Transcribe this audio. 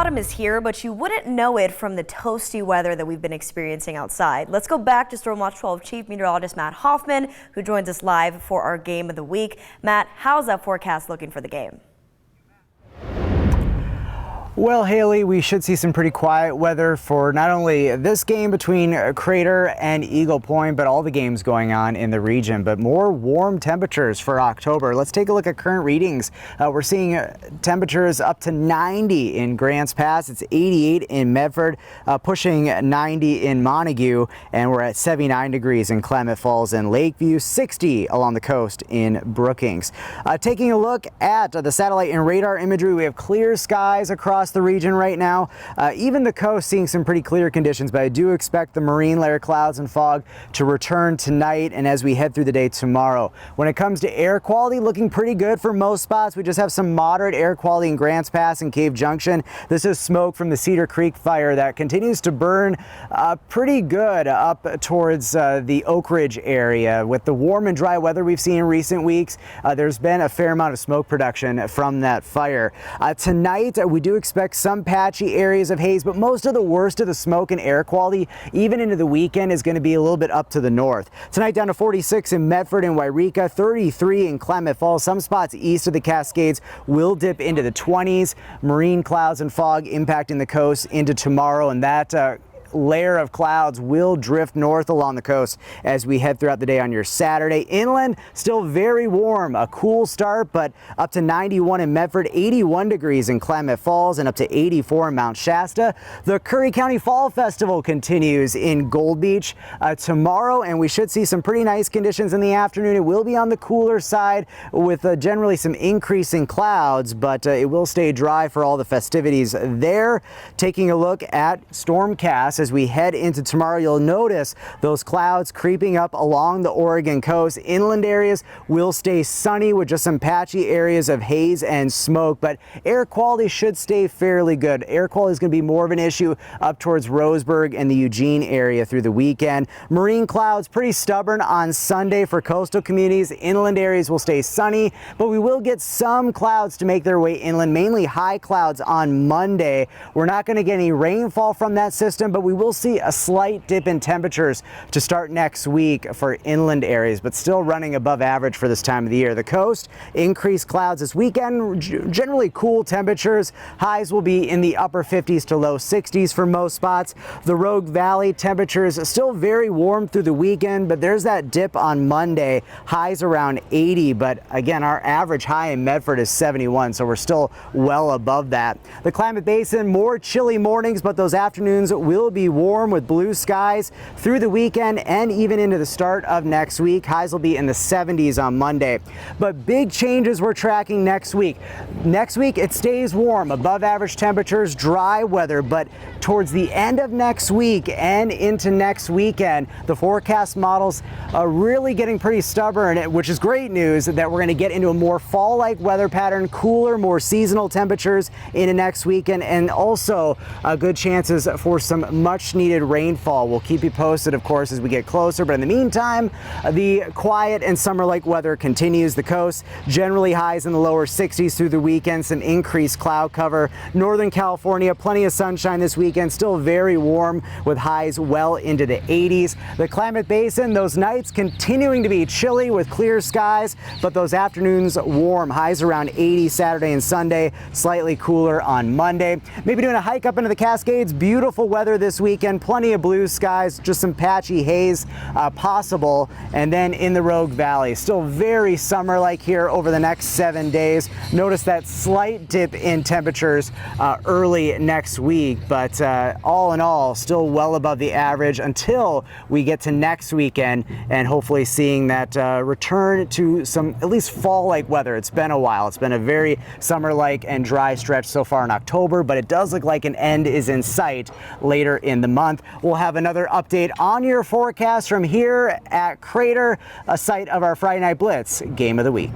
autumn is here, but you wouldn't know it from the toasty weather that we've been experiencing outside. Let's go back to Stormwatch 12 Chief Meteorologist Matt Hoffman, who joins us live for our game of the week. Matt, how's that forecast looking for the game? Well, Haley, we should see some pretty quiet weather for not only this game between Crater and Eagle Point, but all the games going on in the region. But more warm temperatures for October. Let's take a look at current readings. We're seeing temperatures up to 90 in Grants Pass. It's 88 in Medford, pushing 90 in Montague, and we're at 79 degrees in Klamath Falls and Lakeview, 60 along the coast in Brookings. Taking a look at the satellite and radar imagery, we have clear skies across the region right now. Even the coast seeing some pretty clear conditions, but I do expect the marine layer clouds and fog to return tonight and as we head through the day tomorrow. When it comes to air quality, looking pretty good for most spots. We just have some moderate air quality in Grants Pass and Cave Junction. This is smoke from the Cedar Creek fire that continues to burn pretty good up towards the Oak Ridge area. With the warm and dry weather we've seen in recent weeks, there's been a fair amount of smoke production from that fire. Tonight, we do expect some patchy areas of haze, but most of the worst of the smoke and air quality, even into the weekend, is going to be a little bit up to the north. Tonight down to 46 in Medford and Wairika, 33 in Klamath Falls. Some spots east of the Cascades will dip into the 20s. Marine clouds and fog impacting the coast into tomorrow, and that layer of clouds will drift north along the coast as we head throughout the day on your Saturday. Inland, still very warm, a cool start, but up to 91 in Medford, 81 degrees in Klamath Falls, and up to 84 in Mount Shasta. The Curry County Fall Festival continues in Gold Beach tomorrow, and we should see some pretty nice conditions in the afternoon. It will be on the cooler side with generally some increasing clouds, but it will stay dry for all the festivities there. Taking a look at Stormcast as we head into tomorrow, you'll notice those clouds creeping up along the Oregon coast. Inland areas will stay sunny with just some patchy areas of haze and smoke, but air quality should stay fairly good. Air quality is going to be more of an issue up towards Roseburg and the Eugene area through the weekend. Marine clouds pretty stubborn on Sunday for coastal communities. Inland areas will stay sunny, but we will get some clouds to make their way inland, mainly high clouds on Monday. We're not going to get any rainfall from that system, but we will see a slight dip in temperatures to start next week for inland areas, but still running above average for this time of the year. The coast, increased clouds this weekend, generally cool temperatures. Highs will be in the upper 50s to low 60s for most spots. The Rogue Valley temperatures still very warm through the weekend, but there's that dip on Monday. Highs around 80, but again, our average high in Medford is 71, so we're still well above that. The Klamath Basin, more chilly mornings, but those afternoons will be warm with blue skies through the weekend and even into the start of next week. Highs will be in the 70s on Monday. But big changes we're tracking next week. Next week, it stays warm, above average temperatures, dry weather, but towards the end of next week and into next weekend, the forecast models are really getting pretty stubborn, which is great news that we're going to get into a more fall-like weather pattern, cooler, more seasonal temperatures into next weekend, and also good chances for some much needed rainfall. We'll keep you posted, of course, as we get closer, but in the meantime, the quiet and summer-like weather continues. The coast, generally highs in the lower 60s through the weekend, some increased cloud cover. Northern California, plenty of sunshine this weekend, still very warm with highs well into the 80s. The Klamath Basin, those nights continuing to be chilly with clear skies, but those afternoons warm. Highs around 80 Saturday and Sunday, slightly cooler on Monday. Maybe doing a hike up into the Cascades. Beautiful weather this weekend, plenty of blue skies, just some patchy haze possible. And then in the Rogue Valley, still very summer-like here over the next 7 days. Notice that slight dip in temperatures early next week, but all in all, still well above the average until we get to next weekend and hopefully seeing that return to some at least fall-like weather. It's been a while. It's been a very summer-like and dry stretch so far in October, but it does look like an end is in sight later in the month. We'll have another update on your forecast from here at Crater, a site of our Friday Night Blitz Game of the Week.